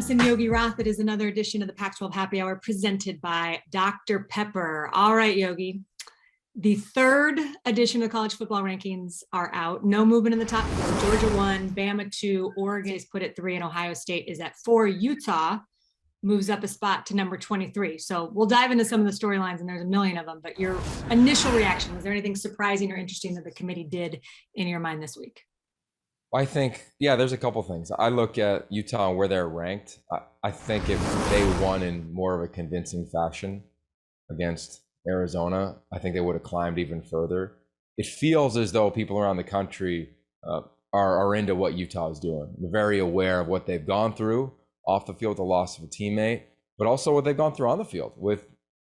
Adamson, Yogi, Roth. It is another edition of the Pac-12 Happy Hour presented by Dr. Pepper. All right, Yogi. The third edition of the college football rankings are out. No movement in the top four. Georgia 1, Bama 2, Oregon is put at 3, and Ohio State is at 4. Utah moves up a spot to number 23. So we'll dive into some of the storylines, and there's a million of them. But your initial reaction, was there anything surprising or interesting that the committee did in your mind this week? I think, there's a couple things. I look at Utah and where they're ranked. I think if they won in more of a convincing fashion against Arizona, I think they would have climbed even further. It feels as though people around the country are into what Utah is doing. They're very aware of what they've gone through off the field, the loss of a teammate, but also what they've gone through on the field with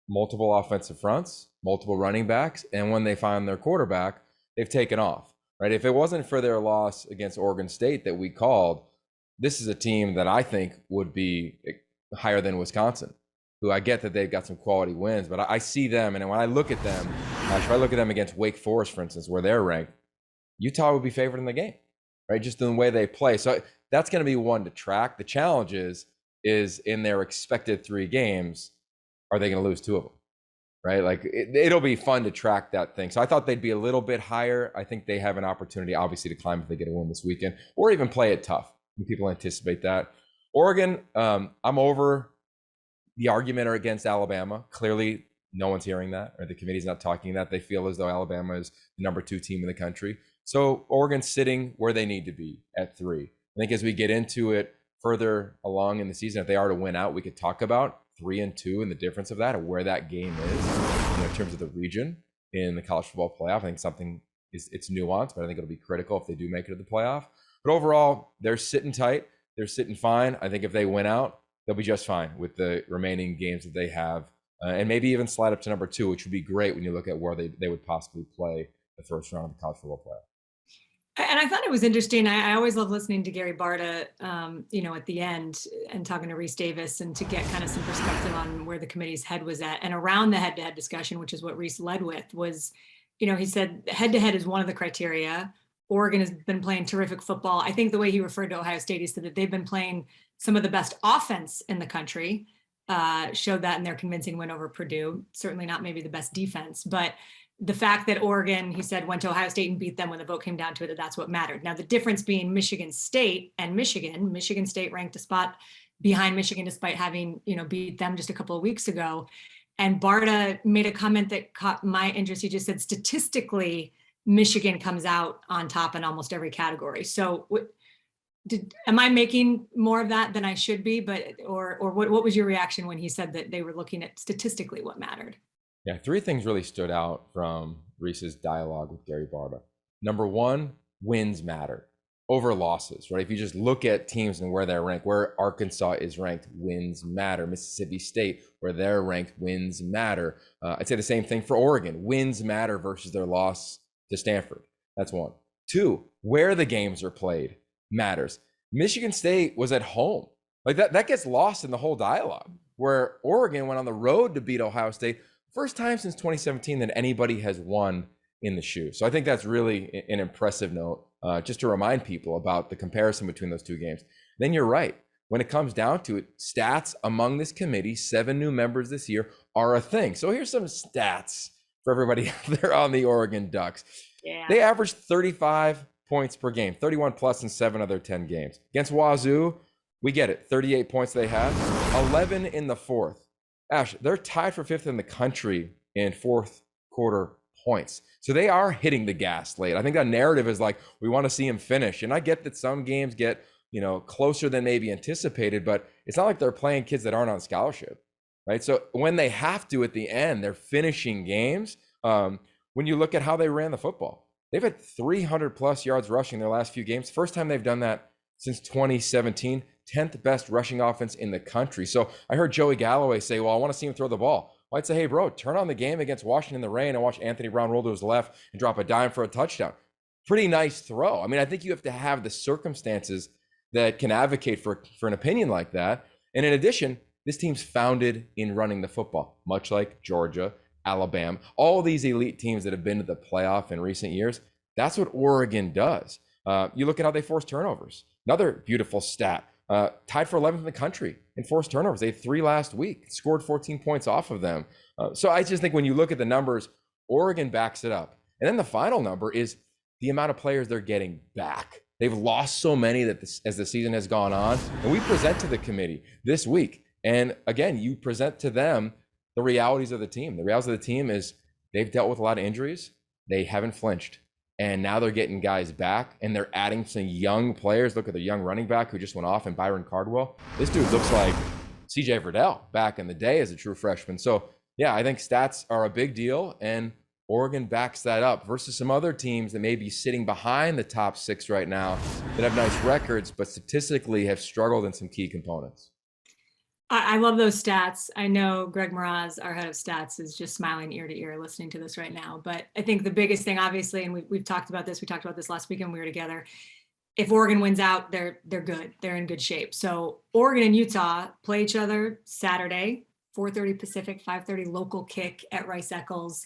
multiple offensive fronts, multiple running backs, and when they find their quarterback, they've taken off. Right? If it wasn't for their loss against Oregon State that we called, this is a team that I think would be higher than Wisconsin, who I get that they've got some quality wins, but I see them, and when I look at them, if I look at them against Wake Forest, for instance, where they're ranked, Utah would be favored in the game, right? Just in the way they play. So that's going to be one to track. The challenge is in their expected 3 games, are they going to lose 2 of them? Right? Like it'll be fun to track that thing. So I thought they'd be a little bit higher. I think they have an opportunity, obviously, to climb if they get a win this weekend, or even play it tough. People anticipate that. Oregon, I'm over the argument against Alabama. Clearly, no one's hearing that, or the committee's not talking that. They feel as though Alabama is the number 2 team in the country. So Oregon's sitting where they need to be at 3. I think as we get into it further along in the season, if they are to win out, we could talk about 3 and 2 and the difference of that and where that game is, in terms of the region in the college football playoff. I think something it's nuanced, but I think it'll be critical if they do make it to the playoff. But overall, they're sitting tight. They're sitting fine. I think if they win out, they'll be just fine with the remaining games that they have, and maybe even slide up to number 2, which would be great when you look at where they would possibly play the first round of the college football playoff. And I thought it was interesting. I always love listening to Gary Barta, at the end and talking to Reese Davis, and to get kind of some perspective on where the committee's head was at. And around the head-to-head discussion, which is what Reese led with, was, he said head-to-head is one of the criteria. Oregon has been playing terrific football. I think the way he referred to Ohio State, he said that they've been playing some of the best offense in the country, showed that in their convincing win over Purdue. Certainly not maybe the best defense, but the fact that Oregon, he said, went to Ohio State and beat them when the vote came down to it, that's what mattered. Now, the difference being Michigan State and Michigan State ranked a spot behind Michigan despite having, beat them just a couple of weeks ago. And Barta made a comment that caught my interest. He just said, statistically, Michigan comes out on top in almost every category. So am I making more of that than I should be? Or what was your reaction when he said that they were looking at statistically what mattered? Yeah, 3 things really stood out from Reese's dialogue with Gary Barta. Number 1, wins matter over losses, right? If you just look at teams and where they're ranked, where Arkansas is ranked, wins matter. Mississippi State, where they're ranked, wins matter. I'd say the same thing for Oregon. Wins matter versus their loss to Stanford. That's 1. 2, where the games are played matters. Michigan State was at home. Like that gets lost in the whole dialogue, where Oregon went on the road to beat Ohio State. First time since 2017 that anybody has won in the shoe. So I think that's really an impressive note, just to remind people about the comparison between those 2 games. Then you're right. When it comes down to it, stats among this committee, 7 new members this year, are a thing. So here's some stats for everybody out there on the Oregon Ducks. Yeah. They averaged 35 points per game, 31 plus in 7 of their 10 games. Against Wazoo, we get it, 38 points they had, 11 in the 4th. Ash, they're tied for 5th in the country in 4th quarter points. So they are hitting the gas late. I think that narrative is like, we want to see them finish. And I get that some games get, closer than maybe anticipated, but it's not like they're playing kids that aren't on scholarship, right? So when they have to at the end, they're finishing games. When you look at how they ran the football, they've had 300 plus yards rushing their last few games. First time they've done that since 2017. 10th best rushing offense in the country. So I heard Joey Galloway say, well, I want to see him throw the ball. Well, I'd say, hey, bro, turn on the game against Washington in the rain and watch Anthony Brown roll to his left and drop a dime for a touchdown. Pretty nice throw. I mean, I think you have to have the circumstances that can advocate for an opinion like that. And in addition, this team's founded in running the football, much like Georgia, Alabama, all these elite teams that have been to the playoff in recent years. That's what Oregon does. You look at how they force turnovers. Another beautiful stat. tied for 11th in the country in forced turnovers. They had 3 last week, scored 14 points off of them. So I just think when you look at the numbers, Oregon backs it up. And then the final number is the amount of players they're getting back. They've lost so many that as the season has gone on. And we present to the committee this week. And again, you present to them the realities of the team. The realities of the team is they've dealt with a lot of injuries. They haven't flinched. And now they're getting guys back, and they're adding some young players. Look at the young running back who just went off, and Byron Cardwell. This dude looks like CJ Verdell back in the day as a true freshman. So, yeah, I think stats are a big deal, and Oregon backs that up versus some other teams that may be sitting behind the top 6 right now that have nice records, but statistically have struggled in some key components. I love those stats. I know Greg Mraz, our head of stats, is just smiling ear to ear listening to this right now. But I think the biggest thing, obviously, and we've talked about this. We talked about this last weekend when we were together. If Oregon wins out, they're good. They're in good shape. So Oregon and Utah play each other Saturday, 4:30 Pacific, 5:30 local kick at Rice Eccles.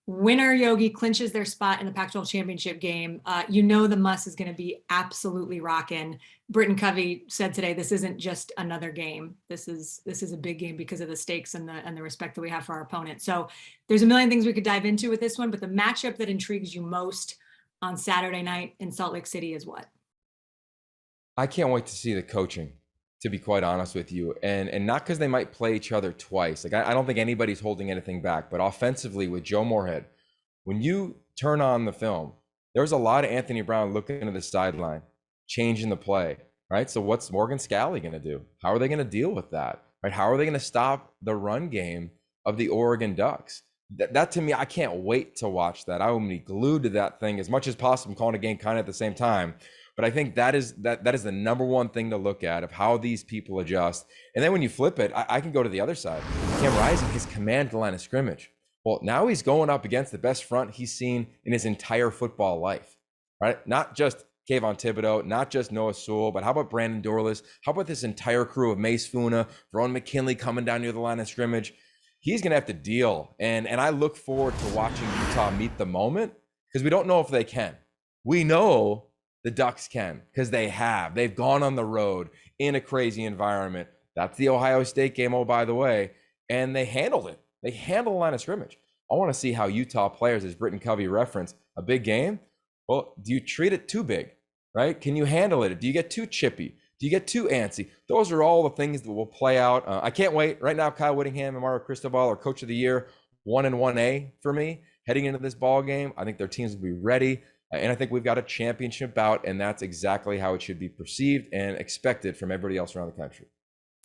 Winner Yogi clinches their spot in the Pac-12 championship game. The muss is going to be absolutely rocking. Britton Covey said today, this isn't just another game. This is a big game because of the stakes and the respect that we have for our opponent. So there's a million things we could dive into with this one, but the matchup that intrigues you most on Saturday night in Salt Lake City is what? I can't wait to see the coaching, to be quite honest with you. And not because they might play each other twice. Like, I don't think anybody's holding anything back, but offensively with Joe Moorhead, when you turn on the film, there's a lot of Anthony Brown looking to the sideline, changing the play, right? So what's Morgan Scalley going to do? How are they going to deal with that, right? How are they going to stop the run game of the Oregon Ducks? That to me, I can't wait to watch that. I will be glued to that thing as much as possible. I'm calling a game kind of at the same time. But I think that is the number one thing to look at of how these people adjust. And then when you flip it, I can go to the other side. Cam Rising, his command the line of scrimmage. Well, now he's going up against the best front he's seen in his entire football life, right? Not just Kayvon Thibodeau, not just Noah Sewell, but how about Brandon Dorless? How about this entire crew of Mace Funa, Verone McKinley coming down near the line of scrimmage? He's going to have to deal. And I look forward to watching Utah meet the moment because we don't know if they can. We know the Ducks can because they've gone on the road in a crazy environment. That's the Ohio State game, oh, by the way, and they handled it. They handled the line of scrimmage. I want to see how Utah players, as Britton Covey referenced, a big game. Well, do you treat it too big, right? Can you handle it? Do you get too chippy? Do you get too antsy? Those are all the things that will play out. I can't wait. Right now, Kyle Whittingham and Mario Cristobal are Coach of the Year 1 and 1A for me heading into this ball game. I think their teams will be ready. And I think we've got a championship bout, and that's exactly how it should be perceived and expected from everybody else around the country.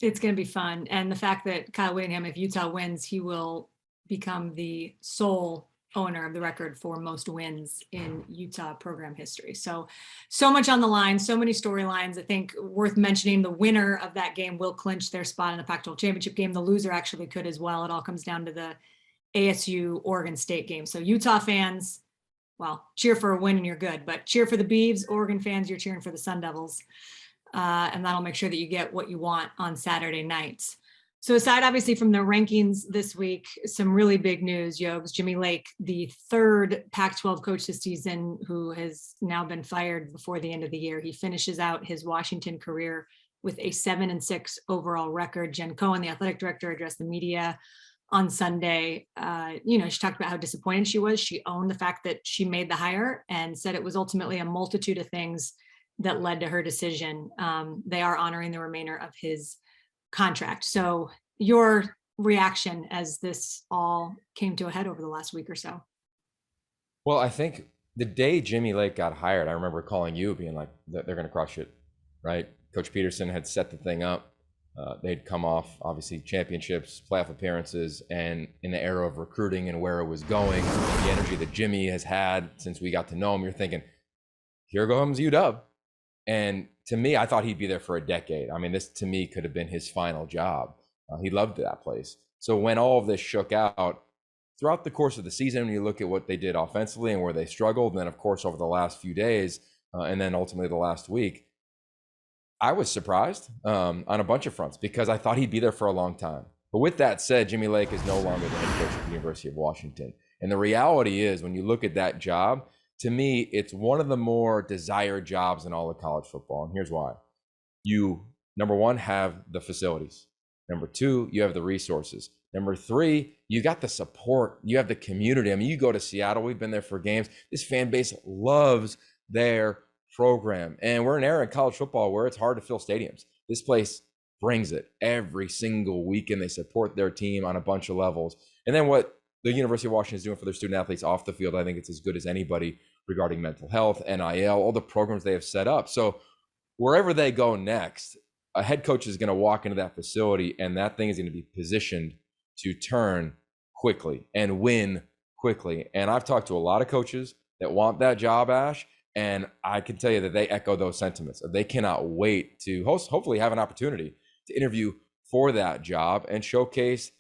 It's going to be fun. And the fact that Kyle Whittingham, if Utah wins, he will become the sole owner of the record for most wins in Utah program history. So much on the line, so many storylines. I think worth mentioning, the winner of that game will clinch their spot in the Pac-12 championship game. The loser actually could as well. It all comes down to the ASU Oregon State game. So Utah fans, well, cheer for a win and you're good, but cheer for the Beavs. Oregon fans, you're cheering for the Sun Devils. And that'll make sure that you get what you want on Saturday nights. So aside, obviously, from the rankings this week, some really big news, Yogs. Jimmy Lake, the third Pac-12 coach this season who has now been fired before the end of the year. He finishes out his Washington career with a 7-6 overall record. Jen Cohen, the athletic director, addressed the media on Sunday. She talked about how disappointed she was. She owned the fact that she made the hire and said it was ultimately a multitude of things that led to her decision. They are honoring the remainder of his contract. So your reaction as this all came to a head over the last week or so? Well, I think the day Jimmy Lake got hired, I remember calling you being like, they're going to crush it, right? Coach Peterson had set the thing up. They'd come off, obviously, championships, playoff appearances, and in the era of recruiting and where it was going, the energy that Jimmy has had since we got to know him, you're thinking, here comes UW. And to me, I thought he'd be there for a decade. I mean, this to me could have been his final job. He loved that place. So when all of this shook out throughout the course of the season, when you look at what they did offensively and where they struggled, and then of course over the last few days, and then ultimately the last week, I was surprised on a bunch of fronts because I thought he'd be there for a long time. But with that said, Jimmy Lake is no longer the head coach of the University of Washington. And the reality is, when you look at that job, to me, it's one of the more desired jobs in all of college football. And here's why. You Number one, have the facilities. Number two, you have the resources. Number three, you got the support. You have the community. I mean, you go to Seattle, we've been there for games. This fan base loves their program. And we're in an era in college football where it's hard to fill stadiums. This place brings it every single weekend. They support their team on a bunch of levels. And then what the University of Washington is doing for their student athletes off the field, I think it's as good as anybody regarding mental health, NIL, all the programs they have set up. So wherever they go next, a head coach is going to walk into that facility and that thing is going to be positioned to turn quickly and win quickly. And I've talked to a lot of coaches that want that job, Ash, and I can tell you that they echo those sentiments. They cannot wait to hopefully have an opportunity to interview for that job and showcase,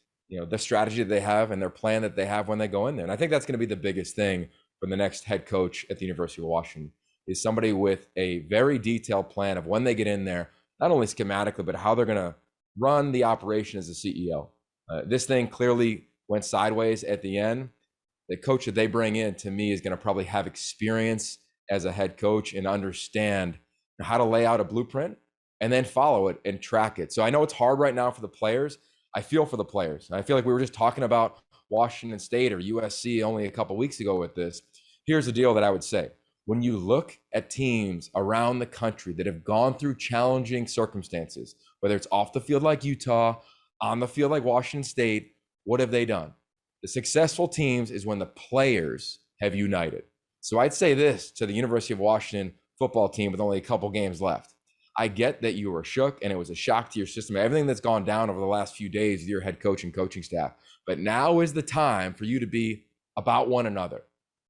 the strategy that they have and their plan that they have when they go in there. And I think that's going to be the biggest thing for the next head coach at the University of Washington, is somebody with a very detailed plan of when they get in there, not only schematically, but how they're going to run the operation as a CEO. This thing clearly went sideways at the end. The coach that they bring in, to me, is going to probably have experience as a head coach and understand how to lay out a blueprint and then follow it and track it. So I know it's hard right now for the players. I feel for the players. I feel like we were just talking about Washington State or USC only a couple weeks ago with this. Here's the deal that I would say. When you look at teams around the country that have gone through challenging circumstances, whether it's off the field like Utah, on the field like Washington State, what have they done? The successful teams is when the players have united. So I'd say this to the University of Washington football team with only a couple games left. I get that you were shook and it was a shock to your system, everything that's gone down over the last few days with your head coach and coaching staff. But now is the time for you to be about one another.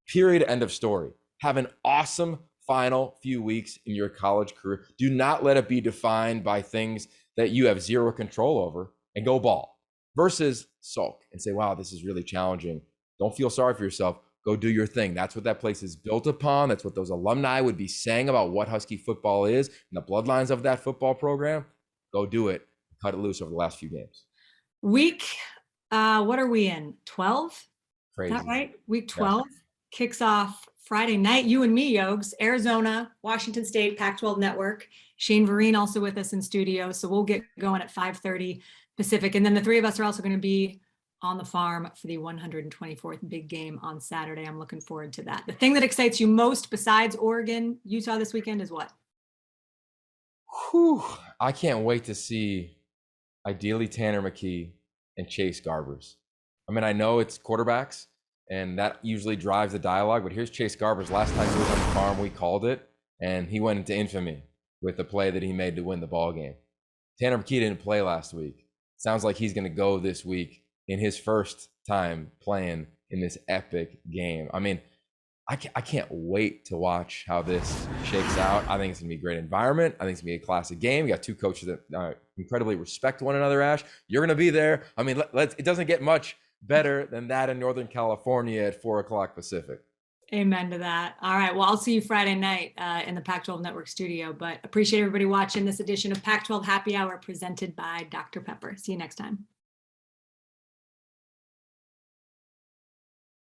Period. End of story. Have an awesome final few weeks in your college career. Do not let it be defined by things that you have zero control over, and go ball, versus sulk and say, wow, this is really challenging. Don't feel sorry for yourself. Go do your thing. That's what that place is built upon. That's what those alumni would be saying about what Husky football is and the bloodlines of that football program. Go do it. Cut it loose over the last few games. Week, what are we in? 12? Crazy. Is that right? Week 12 kicks off Friday night. You and me, Yogs. Arizona, Washington State, Pac-12 Network. Shane Vereen also with us in studio. So we'll get going at 5:30 Pacific. And then the three of us are also going to be on the farm for the 124th big game on Saturday. I'm looking forward to that. The thing that excites you most besides Oregon, Utah this weekend is what? Whew. I can't wait to see ideally Tanner McKee and Chase Garbers. I mean, I know it's quarterbacks and that usually drives the dialogue, but here's Chase Garbers. Last time he was on the farm, we called it, and he went into infamy with the play that he made to win the ball game. Tanner McKee didn't play last week. Sounds like he's going to go this week in his first time playing in this epic game. I mean, I can't wait to watch how this shakes out. I think it's going to be a great environment. I think it's going to be a classic game. You got two coaches that incredibly respect one another, Ash. You're going to be there. I mean, it doesn't get much better than that in Northern California at 4:00 Pacific. Amen to that. All right. Well, I'll see you Friday night in the Pac-12 Network studio, but appreciate everybody watching this edition of Pac-12 Happy Hour presented by Dr. Pepper. See you next time.